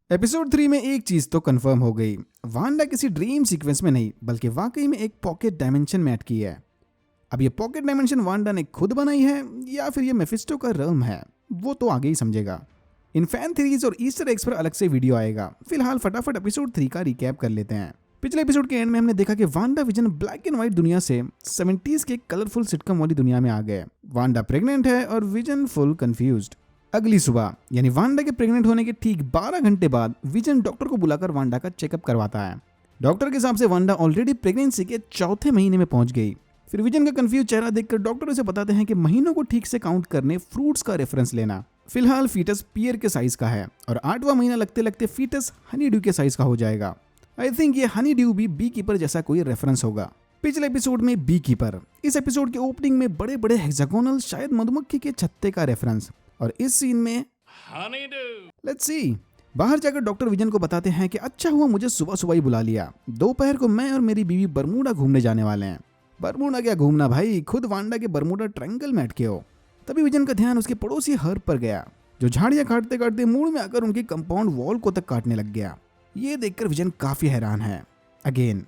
Episode 3 में एक चीज तो कंफर्म हो गई। वांडा किसी ड्रीम सीक्वेंस में नहीं बल्कि वाकई में एक पॉकेट डायमेंशन में अटकी है। अब ये पॉकेट डायमेंशन वांडा ने खुद बनाई है या फिर ये मेफिस्टो का realm है, वो तो आगे ही समझेगा। इन फैन थ्रीज और ईस्टर एग्स पर अलग से वीडियो आएगा। फिलहाल फटाफट एपिसोड 3 का रिकैप कर लेते हैं। पिछले एपिसोड के एंड में हमने देखा कि Wanda vision black and white दुनिया से 70s के कलरफुल सिटकम वाली दुनिया में आ गए। वांडा प्रेग्नेंट है और विजन फुल कंफ्यूज्ड। अगली सुबह यानी वांडा के प्रेग्नेंट होने के ठीक 12 घंटे बाद विजन डॉक्टर को बुलाकर वांडा का चेकअप करवाता है। डॉक्टर के हिसाब से वांडा ऑलरेडी प्रेगनेंसी के चौथे महीने में पहुंच गई। फिर विजन का कंफ्यूज चेहरा देखकर डॉक्टर उसे बताते हैं कि महीनों को ठीक से काउंट करने फ्रूट्स का रेफरेंस लेना। फिलहाल फीटस पियर के साइज का है और 8वां महीना लगते लगते फीटस हनी ड्यू के साइज का हो जाएगा। आई थिंक ये हनी ड्यू भी बी कीपर जैसा कोई रेफरेंस होगा। पिछले एपिसोड में बी कीपर, इस एपिसोड के ओपनिंग में बड़े बड़े हेक्सागोनल शायद मधुमक्खी के छत्ते का रेफरेंस, और इस सीन में लेट्स सी। बाहर जाकर डॉक्टर विजन को बताते हैं कि अच्छा हुआ मुझे सुबह सुबह ही बुला लिया। दोपहर को मैं और मेरी बीवी बरमूडा घूमने जाने वाले हैं। बरमूडा क्या घूमना भाई, खुद वांडा के बरमूडा ट्रायंगल में अटके हो। तभी विजन का ध्यान उसके पड़ोसी हर्ब पर गया, जो झाड़ियां काटते काटते मूड में आकर उनकी कंपाउंड वॉल को तक काटने लग गया। ये देखकर विजन काफी हैरान है। अगेन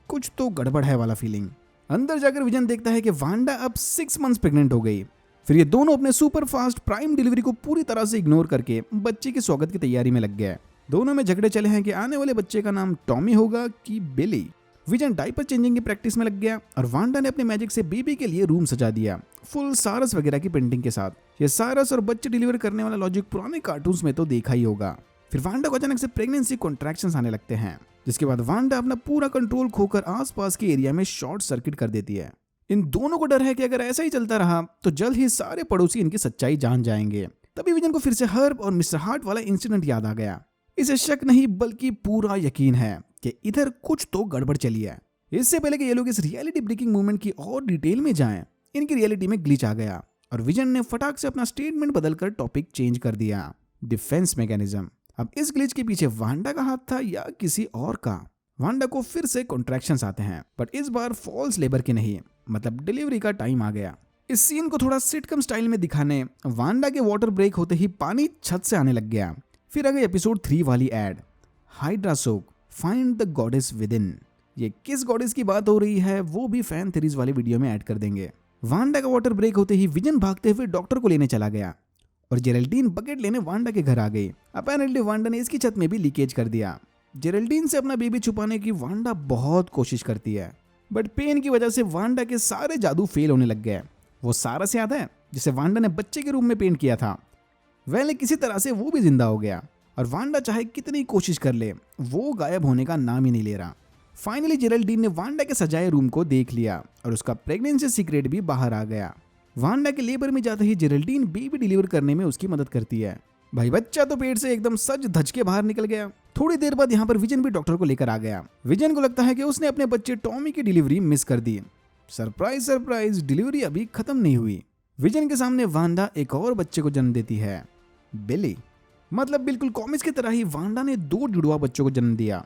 कुछ तो गड़बड़ है वाला फीलिंग। अंदर जाकर विजन देखता है कि वांडा अब 6 मंथ्स प्रेग्नेंट हो गई। फिर ये दोनों अपने सुपर फास्ट प्राइम डिलीवरी को पूरी तरह से इग्नोर करके बच्चे के स्वागत की तैयारी में लग गए। दोनों में झगड़े चले हैं कि आने वाले बच्चे का नाम टॉमी होगा कि बिली। विजन डायपर चेंजिंग की प्रैक्टिस में लग गया और वांडा ने अपने मैजिक से बेबी के लिए रूम सजा दिया, फुल सारस वगैरह की पेंटिंग के साथ। ये सारस और बच्चे डिलीवर करने वाला लॉजिक पुराने कार्टून्स में तो देखा ही होगा। फिर वांडा को अचानक से प्रेगनेंसी कॉन्ट्रैक्शंस आने लगते हैं, जिसके बाद वांडा अपना पूरा कंट्रोल खोकर आसपास के एरिया में शॉर्ट सर्किट कर देती है। इन दोनों को डर है कि अगर ऐसा ही चलता रहा तो जल्द ही सारे पड़ोसी इनकी सच्चाई जान जाएंगे। तभी विजन को फिर से हर्ब और मिस्टर हार्ट वाला इंसिडेंट याद आ गया। इसे शक नहीं बल्कि पूरा यकीन है कि इधर कुछ तो गड़बड़ चली है। इससे पहले कि ये लोग इस रियलिटी ब्रेकिंग मूवमेंट की और डिटेल में जाएं, इनकी रियलिटी में ग्लिच आ गया और विजन ने फटाक से अपना स्टेटमेंट बदलकर टॉपिक चेंज कर दिया, डिफेंस मैकेनिज्म। अब इस ग्लिच के पीछे वांडा का हाथ था या किसी और का? वांडा को फिर से कॉन्ट्रैक्शंस आते हैं, बट इस बार फॉल्स लेबर के नहीं, मतलब डिलीवरी का टाइम आ गया। इस सीन को थोड़ा सिटकम स्टाइल में दिखाने वांडा के वाटर ब्रेक होते ही पानी छत से आने लग गया। फिर आ गई एपिसोड 3 वाली ad, hydra soak find the goddess within. ये किस गॉडेस की बात हो रही है वो भी फैन थ्रीज वाली वीडियो में ऐड कर देंगे। वांडा का वाटर ब्रेक होते ही विजन भागते हुए डॉक्टर को लेने चला गया और जेरेल्डीन बकेट लेने वांडा के घर आ गई। अपेरेंटली वांडा ने इसकी छत में भी लीकेज कर दिया। जेरेल्डीन से अपना बेबी छुपाने की वांडा बहुत कोशिश करती है, बट पेन की वजह से वांडा के सारे जादू फेल होने लग गए। वो सारस याद है जिसे वांडा ने बच्चे के रूम में पेंट किया था? वैले किसी तरह से वो भी जिंदा हो गया और वांडा चाहे कितनी कोशिश कर ले वो गायब होने का नाम ही नहीं ले रहा। फाइनली जेरेल्डीन ने वांडा के सजाए रूम को देख लिया और उसका प्रेगनेंसी सीक्रेट भी बाहर आ गया। वांडा के लेबर में जाते ही जेरेल्डीन बेबी डिलीवर करने में उसकी मदद करती है। भाई बच्चा तो पेट से एकदम सज धज के बाहर निकल गया। थोड़ी देर बाद यहाँ पर विजन भी डॉक्टर को लेकर आ गया। विजन को लगता है कि उसने अपने बच्चे टॉमी की डिलीवरी मिस कर दी। सरप्राइज सरप्राइज, डिलीवरी अभी खत्म नहीं हुई। विजन के सामने वांडा एक और बच्चे को जन्म देती है, बिली। मतलब बिल्कुल कॉमिक्स की तरह ही वांडा ने 2 जुड़वा बच्चों को जन्म दिया,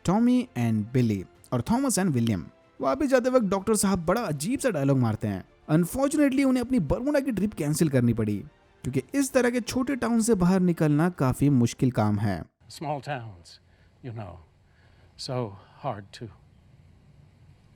टॉमी एंड बिली और थॉमस एंड विलियम। वापिस जाते वक्त डॉक्टर साहब बड़ा अजीब सा डायलॉग मारते हैं। अनफॉर्चुनेटली उन्हें अपनी बरमूडा की ट्रिप कैंसिल करनी पड़ी, क्योंकि इस तरह के छोटे टाउन से बाहर निकलना काफी मुश्किल काम है। Small towns, you know, so hard to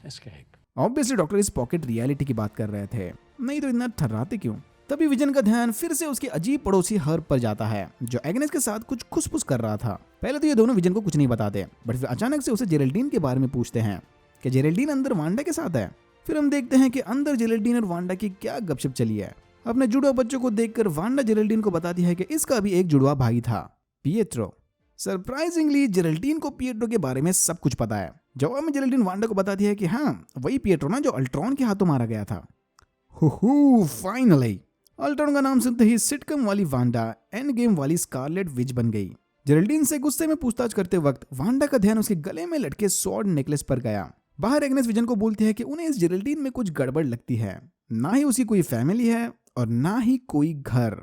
escape. Obviously doctor इस पॉकेट रियलिटी की बात कर रहे थे, नहीं तो इतना ठर्राते क्यों? तभी विजन का ध्यान फिर से उसके अजीब पड़ोसी हर्ब पर जाता है, जो एग्नेस के साथ कुछ खुसफुस कर रहा था। पहले तो ये दोनों विजन को कुछ नहीं बताते, बट फिर अचानक से उसे जेरेल्डीन के बारे में पूछते हैं कि जेरेल्डीन अंदर वांडा के साथ है। फिर हम देखते हैं कि अंदर जेरेल्डीन और वांडा की क्या गपशप चली है। अपने जुड़वा बच्चों को देखकर वांडा जेरेल्डीन को बताती है कि इसका भी एक जुड़वा भाई था, पिएट्रो। सरप्राइजिंगली जेरेल्डीन को पिएट्रो के बारे में सब कुछ पता है। जवाब में जेरेल्डीन वांडा को बताती है कि हाँ, वही पिएट्रो ना जो अल्ट्रॉन के हाथों मारा गया था। फाइनली अल्ट्रॉन का नाम सुनते ही सिटकम वाली वांडा एंड गेम वाली स्कारलेट विच बन गई। जेरेल्डीन से गुस्से में पूछताछ करते वक्त वांडा का ध्यान उसके गले में लटके स्वॉर्ड नेकलेस पर गया। बाहर एग्नेस विजन को बोलती है कि उन्हें इस जेरेल्डीन में कुछ गड़बड़ लगती है, ना ही उसकी कोई फैमिली है और ना ही कोई घर,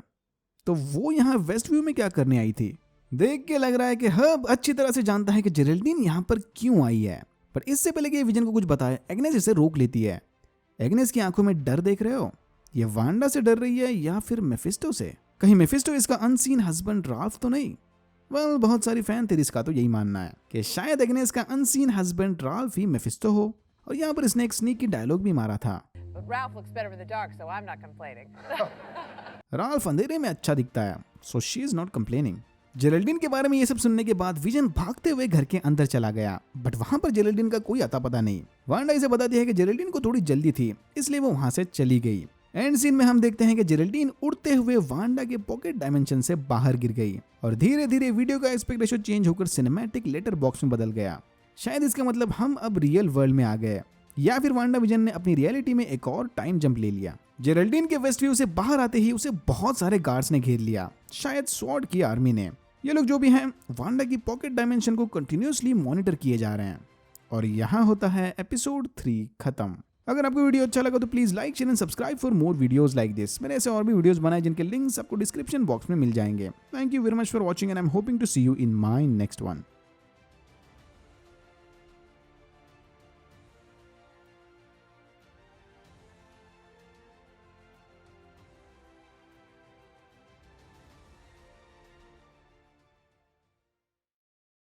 तो वो यहाँ वेस्ट व्यू में क्या करने आई थी? देख के लग रहा है कि हर्ब अच्छी तरह से जानता है कि जेरेल्डीन यहाँ पर क्यों आई है, पर इससे पहले कि विजन को कुछ बताए एग्नेस इसे रोक लेती है। एग्नेस की आंखों में डर देख रहे हो? ये वांडा से डर रही है या फिर मेफिस्टो से? कहीं मेफिस्टो इसका अनसीन हस्बैंड राल्फ तो नहीं? वेल बहुत सारी फैन थेरीज का तो यही मानना है कि शायद एग्नेस का अनसीन हस्बैंड राल्फ ही मेफिस्टो हो, और यहाँ पर इसने एक स्नीकी डायलॉग भी मारा था, But Ralph looks better in the dark, so I'm not complaining. Ralph अंधेरे में अच्छा दिखता है, so she is not complaining. Geraldine के बारे में ये सब सुनने के बाद विजन भागते हुए घर के अंदर चला गया, बट वहां पर जेरेल्डीन का कोई अता पता नहीं। वांडा इसे बताती है कि जेरेल्डीन को थोड़ी जल्दी थी, इसलिए वो वहां से चली गई। एंड सीन में हम देखते हैं कि जेरेल्डीन उड़ते हुए वांडा के पॉकेट डायमेंशन से बाहर गिर गई और धीरे धीरे वीडियो का एस्पेक्ट रेशियो चेंज होकर सिनेमैटिक लेटर बॉक्स में बदल गया। शायद इसका मतलब हम अब रियल वर्ल्ड में आ गए, या फिर वांडा विजन ने अपनी रियलिटी में एक और टाइम जंप ले लिया। जेरेल्डीन के वेस्ट व्यू से बाहर आते ही उसे बहुत सारे गार्ड्स ने घेर लिया, शायद स्वॉर्ड की आर्मी ने। ये लोग जो भी हैं वांडा की पॉकेट डायमेंशन को कंटिन्यूअसली मॉनिटर किए जा रहे हैं। और यहाँ होता है एपिसोड 3 खत्म। अगर आपको वीडियो अच्छा लगा तो please like share and subscribe for more videos like this. मैंने ऐसे और भी वीडियोस बनाए जिनके लिंक्स आपको डिस्क्रिप्शन बॉक्स में मिल जाएंगे। Thank you very much for watching and I am hoping to see you in my next one.